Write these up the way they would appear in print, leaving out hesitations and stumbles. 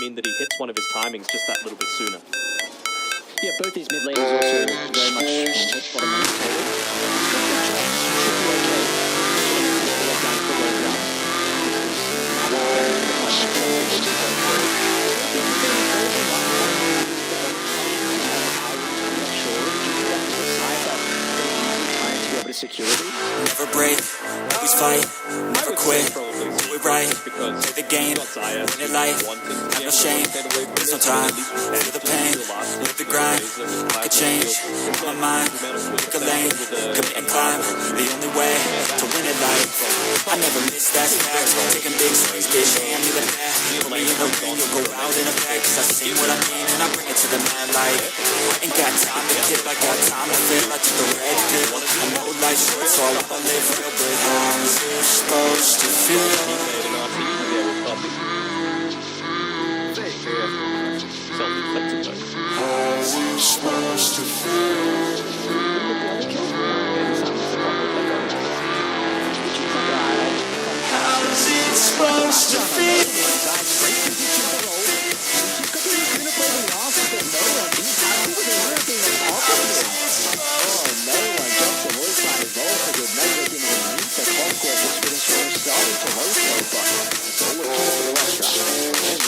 mean that he hits one of his timings just that little bit sooner. Yeah, both these mid laners also very much bottom lane security. Never break, always fight, never quit, do it right, play the game, win it life, have no shame, there's no time, feel the pain, live the grind, I could change, my mind, pick a lane, commit and climb, the only way to win it life, I never miss that fact, taking big swings, bitch, hand me the bat, put me in the ring, you'll go out in a bag, cause I see what I mean and I bring it to the mad light, I ain't got time to kid, I got time to feel, I took the red pill, I know life's short, so I wanna live real, but how's it supposed to feel? How's it supposed to feel? How's it supposed to feel?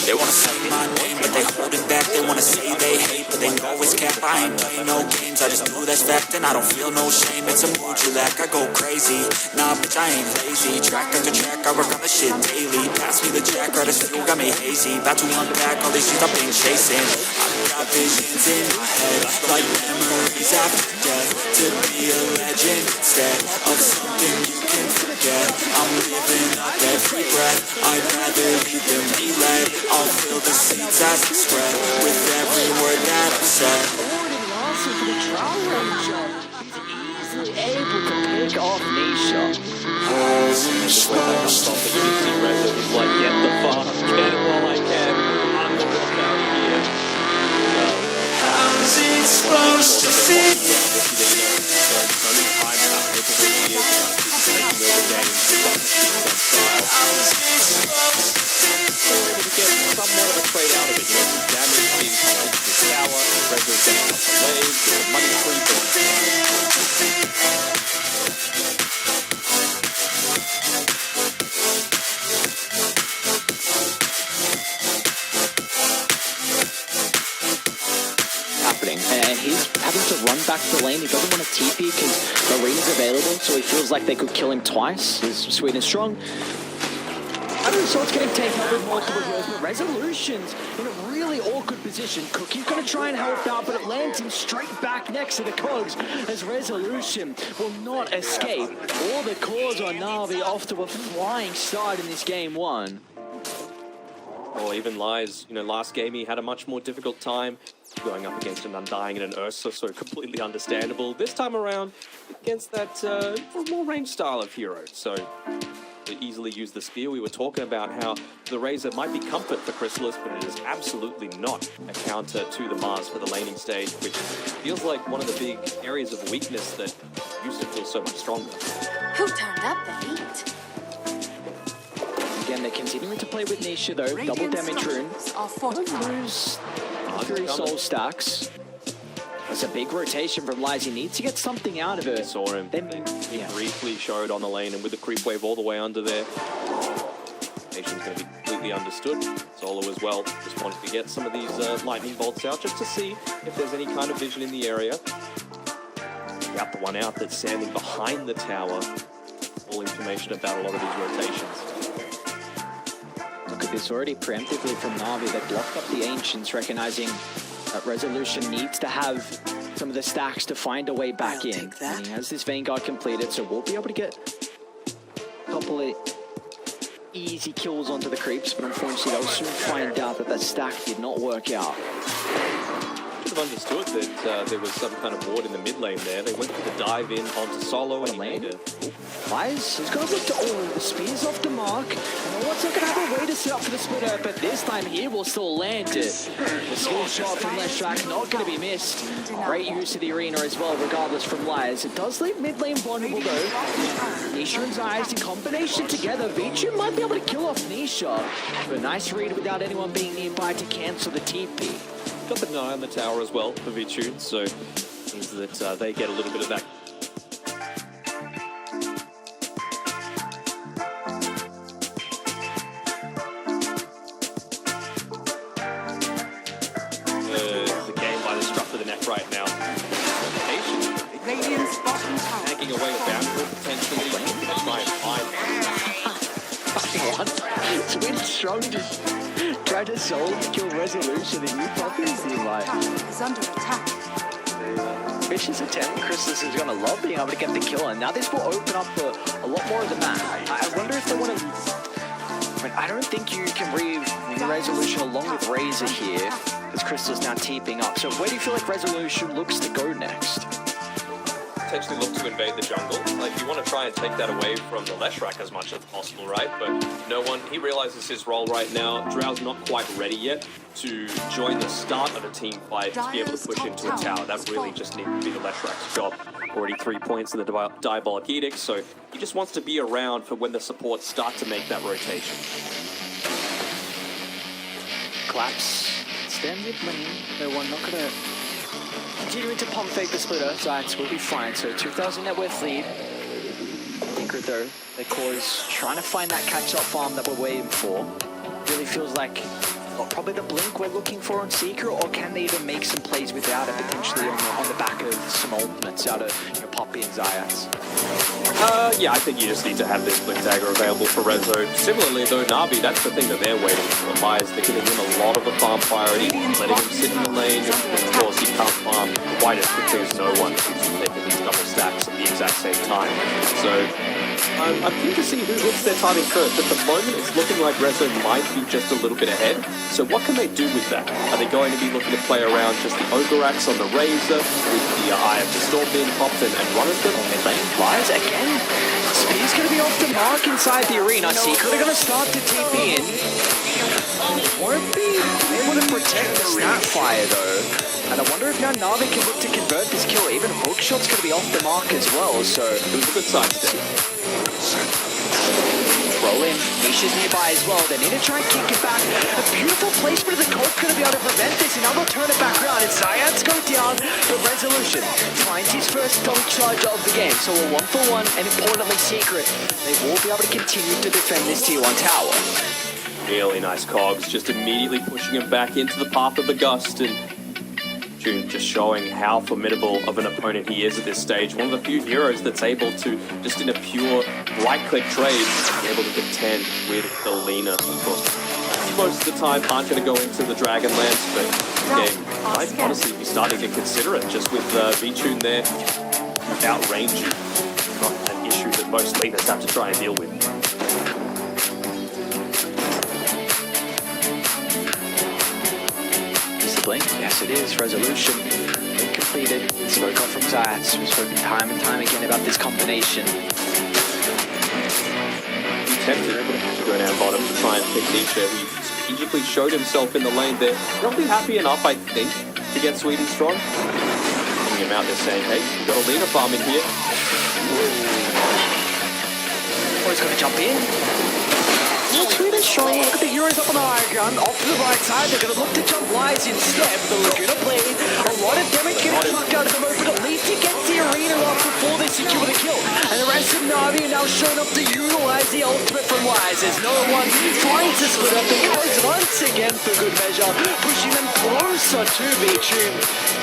They wanna say my name, but they holding back. They wanna say they hate, but they know it's cap. I ain't playing no games, I just do that's fact. And I don't feel no shame, it's a mood you lack. I go crazy, nah bitch I ain't lazy. Track after track, I work on the shit daily. Pass me the jack, right as fuel, got me hazy. About to unpack all these shit I've been chasing. I've got visions in my head, like memories after death. To be a legend instead of something you can forget. I'm living up every breath, I'd rather lead than be led. I'll feel the seeds as they spread with every word that I've said. Also for the trial ranger, he's easily able to pick off Nisha. How's it supposed to feel? He's like, get the fuck, get it while I can. I'm the walk out of here. How's it supposed to feel? Somewhat of a trade out of it, damage being pumped into the tower, Rezo's getting up the waves, money happening, and he's having to run back to the lane. He doesn't want to TP because Marina's available, so he feels like they could kill him twice. He's sweet and strong. I don't know, so it's getting taken up with multiple heroes, but Resolution's in a really awkward position. Cookie's going to try and help out, but it lands him straight back next to the cogs as Resolution will not escape. All the cores on Na'Vi off to a flying start in this game one. or even Lies. You know, last game he had a much more difficult time going up against an Undying and an Ursa, so completely understandable. This time around, against that more ranged style of hero, so to easily use the spear. We were talking about how the Razor might be comfort for Chrysalis, but it is absolutely not a counter to the Mars for the laning stage, which feels like one of the big areas of weakness that used to feel so much stronger. Who turned up the heat? Again, they're continuing to play with Nisha though. Double damage rune. Lose 3 soul stacks. That's a big rotation from Lies. He needs to get something out of it. Saw him. He briefly showed on the lane, and with the creep wave all the way under there, Nation's going to be completely understood. Solo as well. Just wanted to get some of these lightning bolts out just to see if there's any kind of vision in the area. Got the one out that's standing behind the tower. All information about a lot of these rotations. Look at this already preemptively from Na'Vi. They blocked up the Ancients, recognizing that Resolution needs to have some of the stacks to find a way back in. And he has this Vanguard completed, so we'll be able to get a couple of easy kills onto the creeps, but unfortunately they'll soon find out that that stack did not work out. Bit of have understood that there was some kind of ward in the mid lane there. They went for the dive in onto Solo and he made it. Lies, he's going to look to the spears off the mark. And what's not going to have a way to set up for the splitter, but this time he will still land it. The skill shot from Leshrac not going to be missed. Great use of the arena as well, regardless from Lies. It does leave mid lane vulnerable though. Nisha and Zayas in combination together. Vichu might be able to kill off Nisha, but nice read without anyone being nearby to cancel the TP. Got the eye on the tower as well for Vichu, so means that they get a little bit of that. The game by the scruff of the neck right now. Radiant's bottom tower. Tagging away a boundary potentially. They try and find. What? Switch strong just tried to solve kill resolution and you fucking see like. Is under attack. Vicious attempt. Crystallis is gonna love being able to get the kill, and now this will open up a lot more of the map. I wonder if they want to. I don't think you can read resolution along with Razor here, as Crystallis now TPing up. So where do you feel like resolution looks to go next? Potentially look to invade the jungle. Like, you want to try and take that away from the Leshrac as much as possible, right? But no one, he realizes his role right now. Drow's not quite ready yet to join the start of a team fight to be able to push into a tower. That really just needs to be the Leshrac's job. Already 3 points in the Diabolic Edict, so he just wants to be around for when the supports start to make that rotation. Collapse. Stand mid lane. No one not gonna. Continuing to pump fake the splitter, Giants will be fine. So 2,000 net worth lead. Tinker though, their core is trying to find that catch-up farm that we're waiting for. Really feels like probably the blink we're looking for on Seeker, or can they even make some plays without it, potentially on the back of some ultimates out of Poppy and Zayas? Yeah, I think you just need to have this blink dagger available for Rezo. Similarly though, Na'Vi, that's the thing that they're waiting for. Lies, they're giving him a lot of the farm priority, letting him sit in the lane. Of course, he can't farm quite as quickly as no one who's making these double stacks at the exact same time. So I'm keen to see who hits their target first. At the moment, it's looking like Rezo might be just a little bit ahead. So what can they do with that? Are they going to be looking to play around just the Ogre Axe on the Razor with the Eye of the Storm being popped and run at them? Mid lane flies again. Speed's going to be off the mark inside the arena. Secret are going to start to TP in. Won't be able to protect the Snapfire though. And I wonder if now Na'Vi can look to convert this kill. Even Hookshot's going to be off the mark as well. So it was a good side step. Roll in. Nisha's nearby as well. They need to try and kick it back. A beautiful placement of the Colt going to be able to prevent this. And now they'll turn it back around. And Zayat's going down. But Resolution finds his first dunk charge of the game. So a 1-for-1 and importantly Secret. They will be able to continue to defend this T1 tower. Really nice cogs. Just immediately pushing him back into the path of the Gust. And June just showing how formidable of an opponent he is at this stage. One of the few heroes that's able to, just in a pure right-click trade, be able to contend with the Lina. Of course, most of the time aren't going to go into the Dragonlance, but the game might honestly be starting to consider it, just with V-Tune there outrange you. Not an issue that most Linas have to try and deal with. Blink? Yes, it is. Resolution completed. Spoke off from Zayas. We've spoken time and time again about this combination. Tempted to go down bottom to try and pick Nisha. He strategically showed himself in the lane there. He'll be happy enough, I think, to get Sweden strong. Coming him out there saying, hey, we've got a Lina farm in here. Oh, he's going to jump in. Sweden strong. Look at the heroes up on the high ground. Off to the right side. They're going to look to jump Lies instead. The Laguna Blade. A lot of damage getting plucked out of them, but at least he gets the arena off before they secure the kill. And the rest of Na'Vi are now showing up to utilize the ultimate from Lies. As no one finds the split up. The guys once again for good measure, pushing them closer to V-Tune.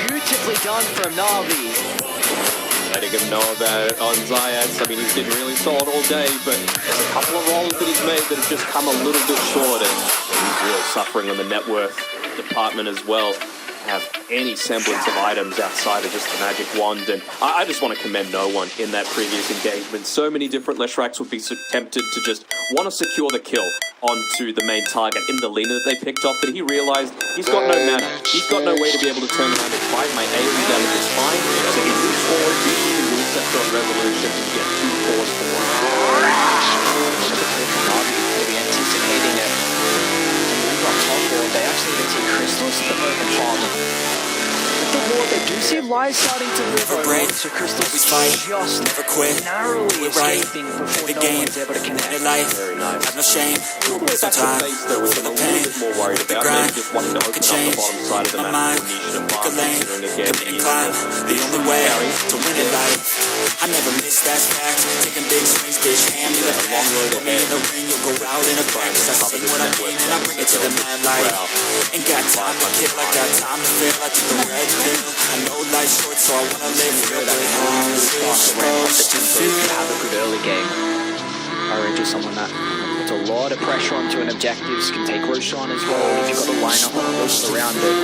Beautifully done from Na'Vi. Letting him know about it on Zayas. I mean, he's been really solid all day, but there's a couple of rolls that he's made that have just come a little bit short, and he's really suffering on the net worth department as well. have any semblance of items outside of just the magic wand. And I just want to commend no one in that previous engagement. So many different Leshraks would be tempted to just want to secure the kill onto the main target in the Lina that they picked off, but he realized he's got no mana. He's got no way to be able to turn around and fight. My AoE damage is fine, so he moves forward, uses the move sector on Resolution, and get 2 4s for one. Maybe anticipating it. Move up top board. They actually even see Crystals at the moment farming. With the ward, they do see Lies starting to move over, so Crystals just never quit, narrowly right escaping before the no game, one's able to connect. the life, have no shame, Always no back to time, base though, with feel a the little pain, bit more worried the about grind, maybe just wanting to open could up the change bottom side of the my map mind, for niche and pick a farm, lane, considering again commit and climb, the only way to win in life. I never miss, that's fact, taking big swings, bitch, hand me the bat, put me in the ring, you'll go out in a crack, cause I see what I mean and I bring it to the mad light. Ain't got time to kill, I got time to feel, I took the red pill, I know life's short so I wanna live real, but how is it supposed to feel? Have a good early game. Orange is someone that puts a lot of pressure onto an objectives, can take Roshan as well. If you've got a lineup of Rosh around it,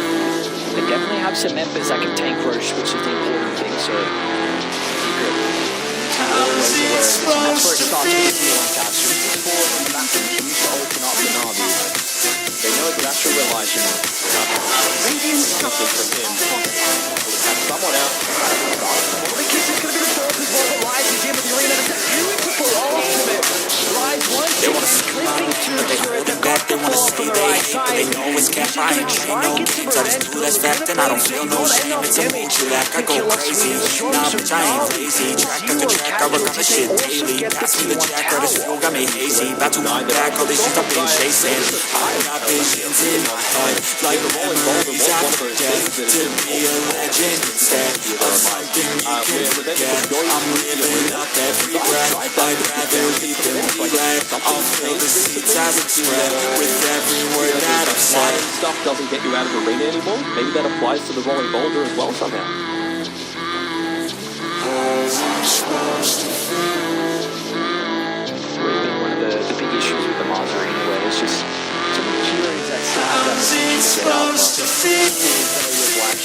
they definitely have some members that can tank Rosh, which is the important thing. So Secret always aware of this, and that's where it starts with the feeling catch. So this forward and that continues to open up the Na'Vi. They know that that's a realization. Nothing from him. Catch someone out. One of the kids is going to be the fourth as well, but Rise is in with the arena. That's a beautiful ultimate. Rise once They wanna clipping to they hold it back, they wanna say they hate, but they know it's cap. I ain't playing no games, I just do that's fact, and I don't feel no shame. It's a mood you lack, I go crazy. Nah, bitch, I ain't lazy. Track after track, I work on this shit daily. Pass me the jack, or this fuel got me hazy. About to run back, all this shit I've been chasing. I got visions in my head, like memories I forget. To be a legend instead of something you can forget. I'm living up every breath, I'd rather leave than be led. I'll fill the seats as it spread with every word that I've said. Stuff doesn't get you out of arena anymore. Maybe that applies to the rolling boulder as well somehow. One of the big issues with the Mars Arena where it's just some of the heroes that Supposed to feel what,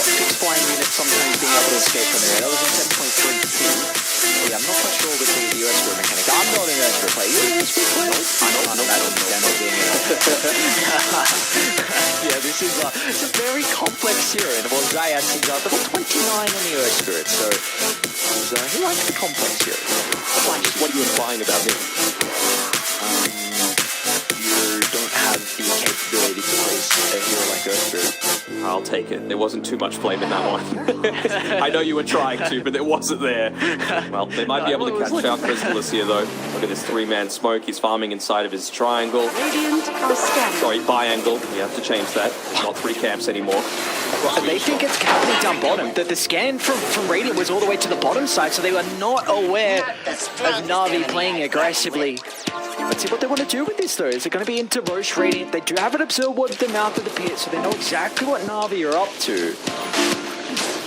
6 flying units sometimes being able to escape from there. That was in 7.32. Yeah, I'm not quite sure with the US square mechanic. I'm not an expert player. You're an expert player? I don't know being yeah, this is it's a very complex hero. And well, Zayas is level 29 on the US spirit, so he likes the complex hero. What are you implying about him? You don't have the capability to place a hero like Earth Spirit. I'll take it. There wasn't too much flame in that one. I know you were trying to, but it wasn't there. Well, they might be able to catch out Crystallis here, though. Look at this 3-man smoke. He's farming inside of his triangle. Radiant are scanning. Sorry, biangle. We have to change that. There's not 3 camps anymore. Well, they think it's happening down bottom. That the scan from Radiant was all the way to the bottom side, so they were not aware of Na'Vi playing aggressively. Let's see what they want to do with this, though. Is it going to be into Roche Radiant? They do have an observer ward at the mouth of the pit, so they know exactly what Na'Vi are up to.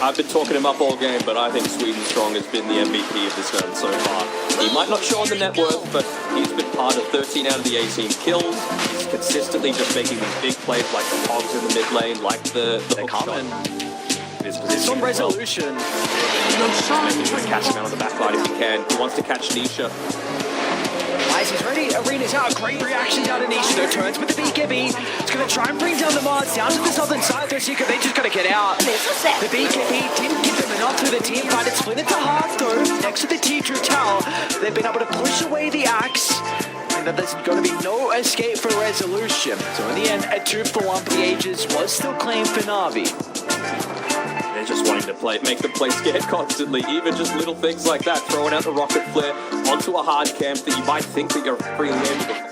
I've been talking him up all game, but I think Sweden Strong has been the MVP of this run so far. He might not show on the net worth, but he's been part of 13 out of the 18 kills. He's consistently just making these big plays like the hogs in the mid lane, like the hook shot. His It's on resolution. Making sure to catch him out on the backline if he can. He wants to catch Nisha. Nice, he's ready. Arena's out. Great reaction out of Nisha. Though turns with the BKB. It's going to try and bring down the Mars down to the southern side. They're Secret. They just got to get out. The BKB didn't give them enough through the team fight. It's split into half though. Next to the T-True Tower, they've been able to push away the axe. And that there's going to be no escape for resolution. So in the end, a 2-for-1 for the ages was still claimed for Na'Vi. They're just wanting to make them play scared constantly. Even just little things like that, throwing out the rocket flare onto a hard camp that you might think that you're freely able to.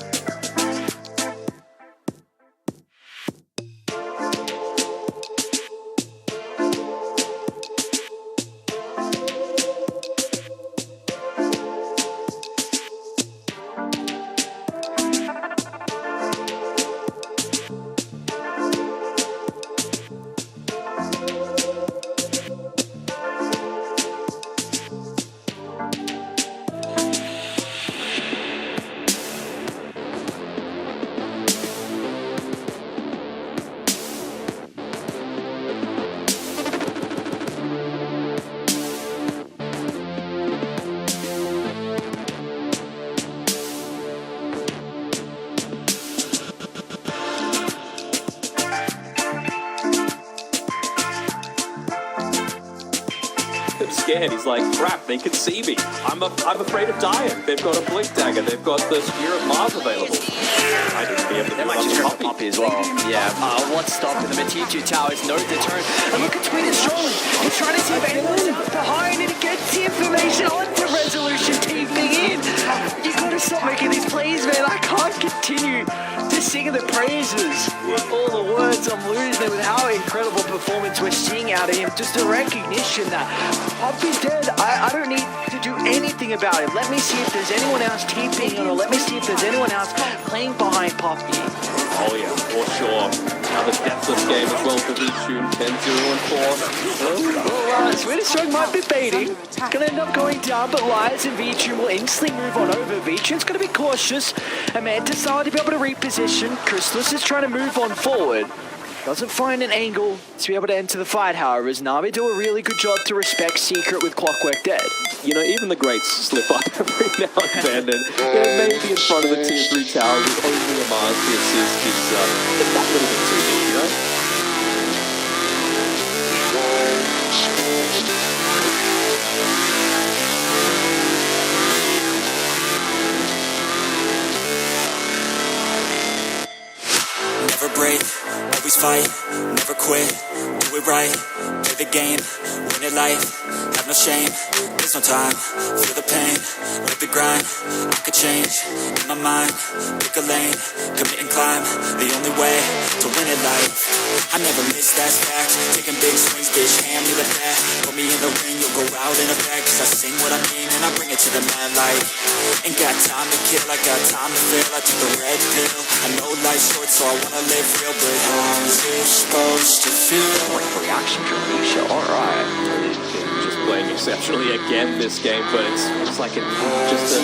scared. He's like, crap, they can see me. I'm afraid of dying. They've got a blink dagger. They've got the Spear of Mars available. I didn't be able to They might just do grab the Poppy as well. Yeah, what's stopping them? A T2 tower is no deterrent. And look at Sweden strong. He's trying to see if anyone's out behind and he gets the information onto Resolution TPing in. You gotta stop making these plays, man. I can't continue to sing the praises with all the words I'm losing with how incredible performance we're seeing out of him. Just a recognition that Poppy's dead. I don't need to do anything about it. Let me see if there's anyone else TPing or let me see if there's anyone else playing behind Poppy. Oh yeah, for sure. Another deathless game as well for Vincere, 10-0-4. Well, Swedish Strong might be baiting. Gonna end up going down, but Lies and Vincere will instantly move on over. Vincire's gonna be cautious. Amanda started to be able to reposition. Chrysalis is trying to move on forward. Doesn't find an angle to be able to enter the fight, however, as Na'Vi do a really good job to respect Secret with Clockwork dead. You know, even the greats slip up every now and then, and maybe in front of the tier 3 tower with only a Mars to assist is just that little bit too big, you know? Never break, always fight, never quit, do it right, play the game, win it life, have no shame, there's no time, feel the pain, live the grind, I could change, in my mind, pick a lane, commit and climb, the only way to win it life, I never miss that fact, taking big swings, bitch, hand me the bat, put me in the ring, you'll go out in a bag, cause I sing what I mean and I bring it to the mad light, ain't got time to kill, I got time to feel, I took the red pill, I know life's short so I wanna live real, but how's it supposed to feel? Reaction from Misha, alright. Just playing exceptionally again this game, but it's like it's just a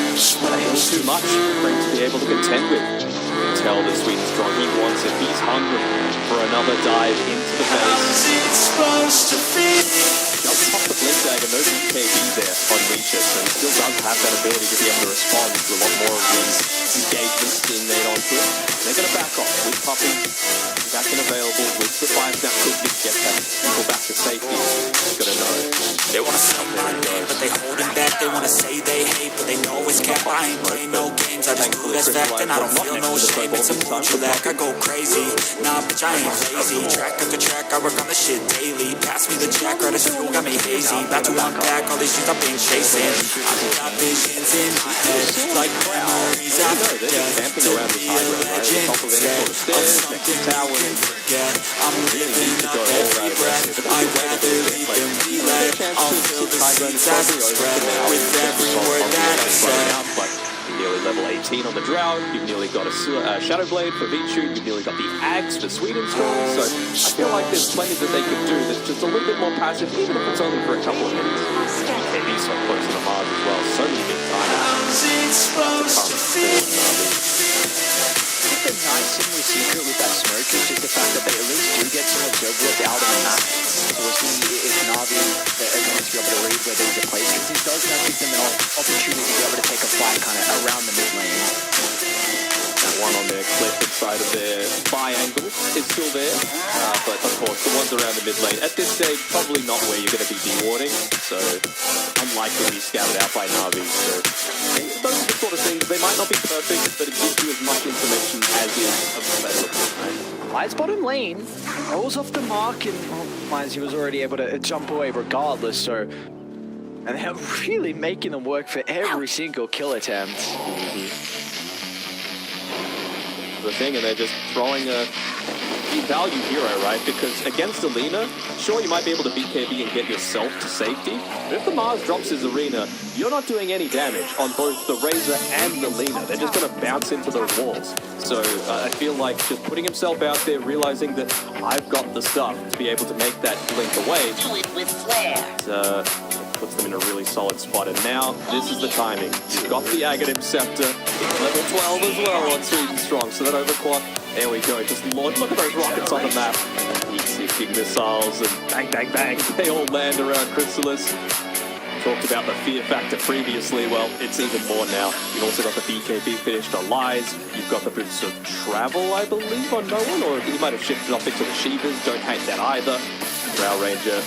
little too much for him to be able to contend with. You can tell that Sweden Strong, he wants it, he's hungry for another dive into the base. How's it supposed to feel? Does pop the blink dagger, no KB there on Reaches, and still does have that ability to be able to respond to a lot more of these engagements being made onto it. They're going to back off with Poppy back and available with the 5-snap quickly to get that people back to safety. Just got to know. They wanna sell my name, but they holding back. They wanna say they hate, but they know it's cap. I ain't playing no games, I just do that's fact. And I don't feel no shame, it's a mood you lack. I go crazy, nah bitch I ain't lazy. Track after track, I work on the shit daily. Pass me the jack, right as fuel, got me hazy. About to unpack all these shit I've been chasing. I've got visions in my head, like memories after death. To be a legend, instead of something you can forget. I'm living up every breath, I'd rather leave than be led. I'll feel the seeds as it spread with every word that I said. But nearly level 18 on the Drought, you've nearly got a Shadow Blade for Vincere, you've nearly got the Axe for Sweden Strong, so I feel like there's plenty that they could do that's just a little bit more passive, even if it's only for a couple of minutes. And he's so close to the Mars as well, so many big How's it supposed to feel? The nice thing with Secret with that smoke is just the fact that they at least do get some observability out of the map. So we'll see if Na'Vi are going to be able to read where there's a place, because he does now give them an opportunity to be able to take a fight kind of around the mid lane. That one on their cliff inside of their biangle is still there, but of course the ones around the mid lane at this stage probably not where you're going to be dewarding, so unlikely to be scouted out by Na'Vi. So those are the sort of things, they might not be perfect, but it gives you as much information as is available. Lies bottom lane, rolls off the mark, and Lies he was already able to jump away regardless, so... And they're really making them work for every single kill attempt. The thing, and they're just throwing a value hero, right? Because against Alina, sure, you might be able to beat KB and get yourself to safety, but if the Mars drops his arena, you're not doing any damage on both the Razor and the Lina. They're just going to bounce into those walls. So I feel like just putting himself out there, realizing that I've got the stuff to be able to make that blink away. Do it with flair. Puts them in a really solid spot, and now this is the timing. You've got the Aghanim Scepter, level 12 as well on Sweden Strong, so that overclock, there we go, just look at those rockets on the map. Heat-seeking missiles, and bang, bang, bang, they all land around Chrysalis. Talked about the fear factor previously, well, it's even more now. You've also got the BKB finished on Lies, you've got the Boots of Travel, I believe, on no one, or he might have shifted off into the Shivas, don't hate that either. Drow Ranger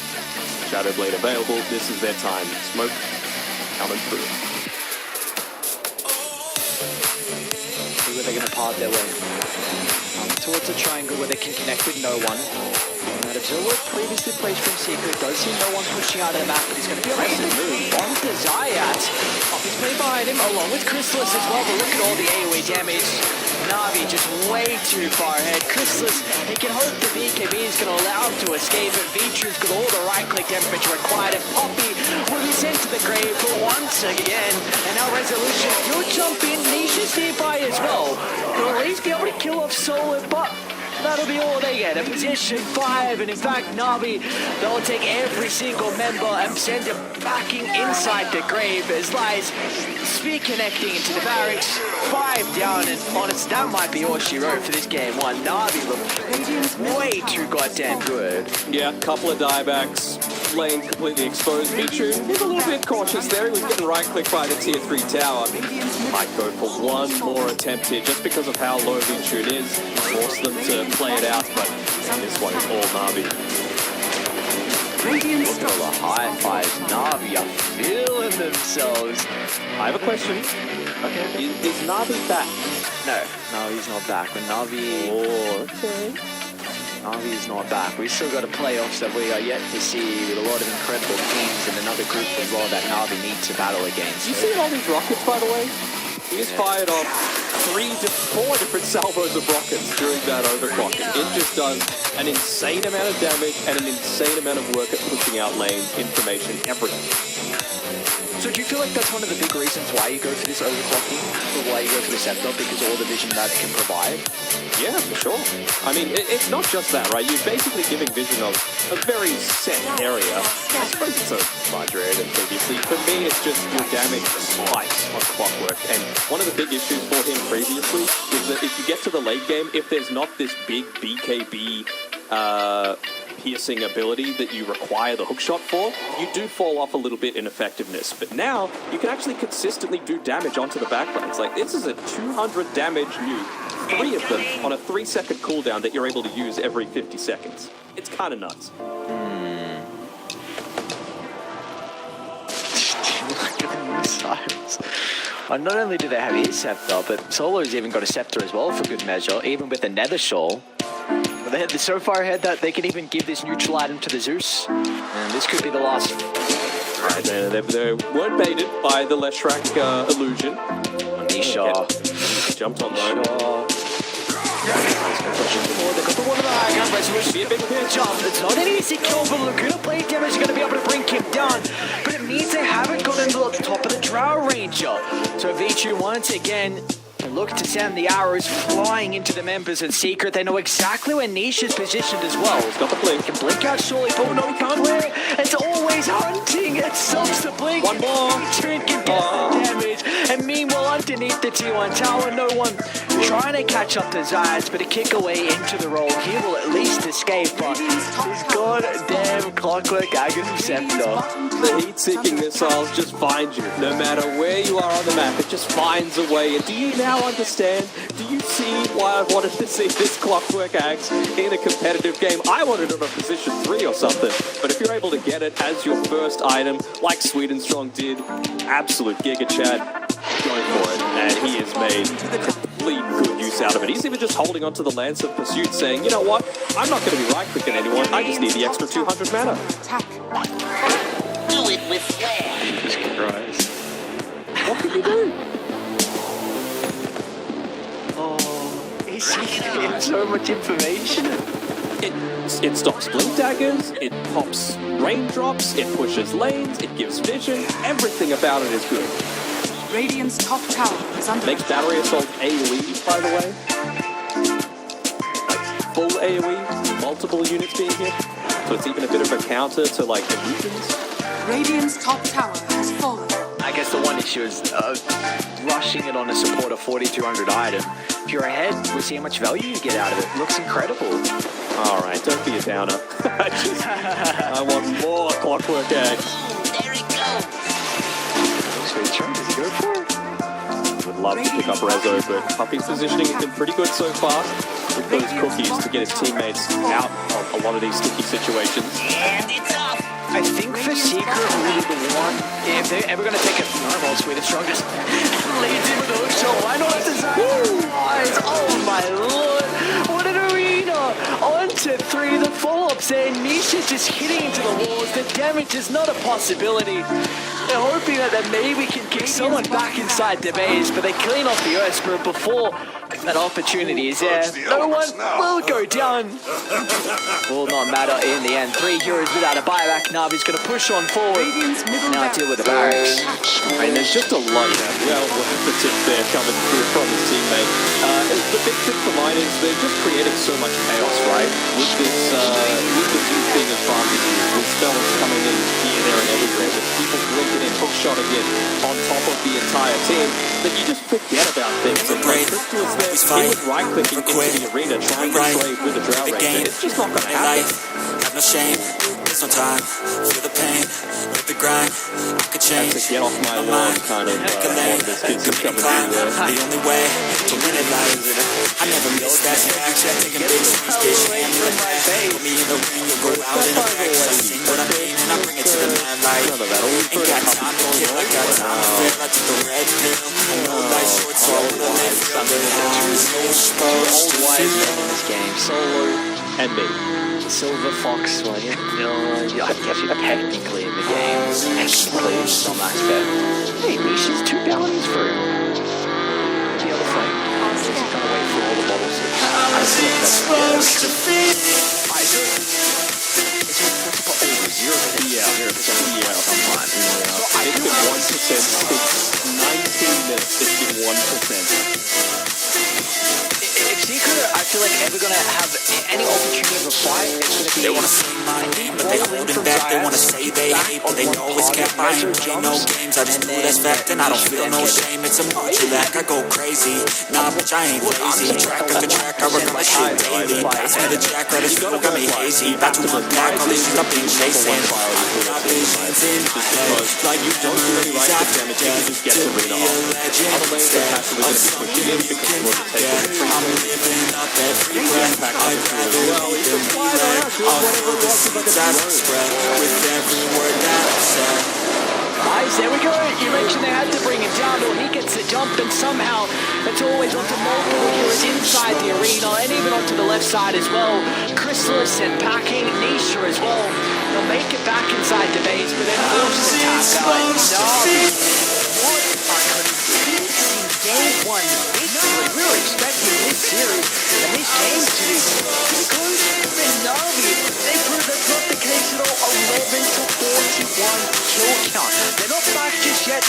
Shadow Blade available. This is their time. Smoke coming through. See where they're going to part their way. Towards a triangle where they can connect with no one. AD-VEL previously placed from Secret. Does see no one pushing out of the map, but he's going to be able to move on to Zayat. He's playing behind him along with Chrysalis as well, but look at all the AoE damage. Na'Vi just way too far ahead. Chrysalis, he can hope the BKB is going to allow him to escape, but Vitru's got all the right-click damage required, and Poppy will be sent to the grave for once again. And now Resolution will jump in. Nisha's nearby as well. He'll at least be able to kill off Solar, but that'll be all they get. A position 5, and in fact, Na'Vi, they'll take every single member and send them backing inside the grave as Lies speed connecting into the barracks. 5 down, and honest, that might be all she wrote for this game 1. Na'Vi look way too goddamn good. Yeah, couple of diebacks. Lane completely exposed. Vitru, he's a little bit cautious there. He was getting right-clicked by the tier 3 tower. Might go for one more attempt here just because of how low Vitru is. Force them to play it out, but this one is all Na'Vi. Look at all the high fives. Na'Vi are feeling themselves. I have a question. Okay. Is Na'Vi back? No, he's not back. When Na'Vi... Oh, okay. Na'Vi is not back. We've still got a playoffs that we are yet to see with a lot of incredible teams and another group as well that Na'Vi needs to battle against. You see all these rockets, by the way? He has fired off 4 different salvos of rockets during that overclocking. It just does an insane amount of damage and an insane amount of work at pushing out lanes, information, everything. So do you feel like that's one of the big reasons why you go for this overclocking, or why you go for the Scepter, because all the vision that it can provide? Yeah, for sure. I mean, it's not just that, right? You're basically giving vision of a very set area. I suppose it's a larger area than previously. For me, it's just your damage spikes on Clockwork. And one of the big issues for him previously is that if you get to the late game, if there's not this big BKB piercing ability that you require the hookshot for, you do fall off a little bit in effectiveness. But now, you can actually consistently do damage onto the backgrounds. Like, this is a 200 damage nuke, 3 of them on a 3-second cooldown that you're able to use every 50 seconds. It's kind of nuts. Look at the missiles. And not only do they have his scepter, but Solo's even got a scepter as well for good measure, even with the Nether Shawl. They're so far ahead that they can even give this neutral item to the Zeus. And this could be the last. Right, they weren't baited by the Leshrac illusion. Nisha. Jumped on though. Be a big pitch off. It's not an easy kill, but Laguna blade damage is going to be able to bring him down. But it means they haven't gotten to the top of the Drow Ranger. So Vitru once again look to send the arrows flying into the members in Secret. They know exactly where Niche is positioned as well. He's got the blink. He can blink out surely, but no, he can't win. It's always hunting. It stops the blink. One more. Vitru can get the damage. And meanwhile, underneath the T1 tower, no one trying to catch up to Zayas, but a kick away into the roll. He will at least escape, but his goddamn Clockwork Aghanim Scepter. The heat-seeking missiles just find you. No matter where you are on the map, it just finds a way. And do you now understand? Do you see why I wanted to see this Clockwork Axe in a competitive game? I wanted it on a position 3 or something. But if you're able to get it as your first item, like Sweden Strong did, absolute Giga Chad, go for it. And he has made complete good use out of it. He's even just holding onto the Lance of Pursuit, saying, you know what? I'm not going to be right-clicking anyone. I just need the extra 200 mana. Do it with flair. Jesus Christ. What can you do? Oh, he's giving so much information. It stops blink daggers, it pops raindrops, it pushes lanes, it gives vision. Everything about it is good. Radiant's top tower is under Makes battery assault AoE, by the way. Like full AoE, multiple units being hit. So it's even a bit of a counter to like illusions. Radiant's top tower has fallen. I guess the one issue is rushing it on a support of 4200 item. If you're ahead, we'll see how much value you get out of it. Looks incredible. Alright, don't be a downer. I want more Clockwork Axe. There it goes. So he's trying to go for it. Would love to pick up Rezo, but Puppy's positioning has been pretty good so far with those cookies to get his teammates out of a lot of these sticky situations. And it's up. I think for Secret, really the one, if they're ever going to take a fireball, Swedish Strong just leads in with a hook shot. Why not design? Oh my lord, what an arena! On to 3, the follow-ups there. Nisha just hitting into the walls. The damage is not a possibility. They're hoping that they maybe can kick someone back inside the base, but they clean off the Earth Spirit before that opportunity is there. No one will go down. Will not matter in the end. 3 heroes without a buyback. Navi's going to push on forward. Radiant's middle Now barracks deal with the barracks. And there's just a lot, well, emphatic there coming through from his teammate. The big thing for mine is they're just creating so much chaos, right? With this new thing of farming, with spells coming in here, there, and everywhere, with people breaking in, hook shotting it on top of the entire team, that you just forget about things. And like Crystal is there, he was right-clicking into the arena, trying to trade with a Drow Ranger. It's just not going to happen. Have no shame, there's no time. Feel the pain, live the grind. I could change. That's a get off my lawn kind of one of this kid's coming in there. The only way to win in life. I never miss that fact. Taking big swings, bitch, hand in the back. Put me in the ring, you'll go out in the back. I sing what I mean and I bring it to the mad light. Ain't got time to kill, I got time to fail. I took the red pill. I know life's short, so I wanna live real. There's no supposed to feel. In this game, Solo And me. Silver Fox, well, yeah, no, I guess you're technically in the game. Technically, in some aspect. Hey, Nisha's 2 bounties for the other flame. Just gonna wait for all the bottles to How's it supposed to feel? It's been 1% since 19 minutes. It's been 1%. If Secret are, I feel like, ever gonna have any opportunity of a fight, it's gonna be. They wanna say my name, but they holding back. They wanna say they hate, but they know it's cap. I ain't play no games, I just do that's fact, and I don't feel no shame. It's a mood you lack, I go crazy. Nah, bitch, I ain't lazy. Track after track, I work on my shit daily. Pass me the jack, right as fuel, got me hazy. About to unpack all these shit I've been chasing. I put my visions in my head, like you don't really like the damage. You just get to read off. Other lanes are passively going to be quick in because we're taking I'm living up every breath. I'd rather be than be led. I'll feel the seeds as I spread with every word that I said. Guys, there we go. You mentioned they had to bring him down, or he gets the jump, and somehow it's always onto multiple heroes inside the arena, and even onto the left side as well. Chrysalis and Packing, Nisha as well. They'll make it back inside the base, but then forced to tap out. Navi, what a convincing game 1 victory. We were expecting this series and this game to be pretty close. And Navi, they proved that's not the case at all. 11 to 41 kill count. They're not back just yet.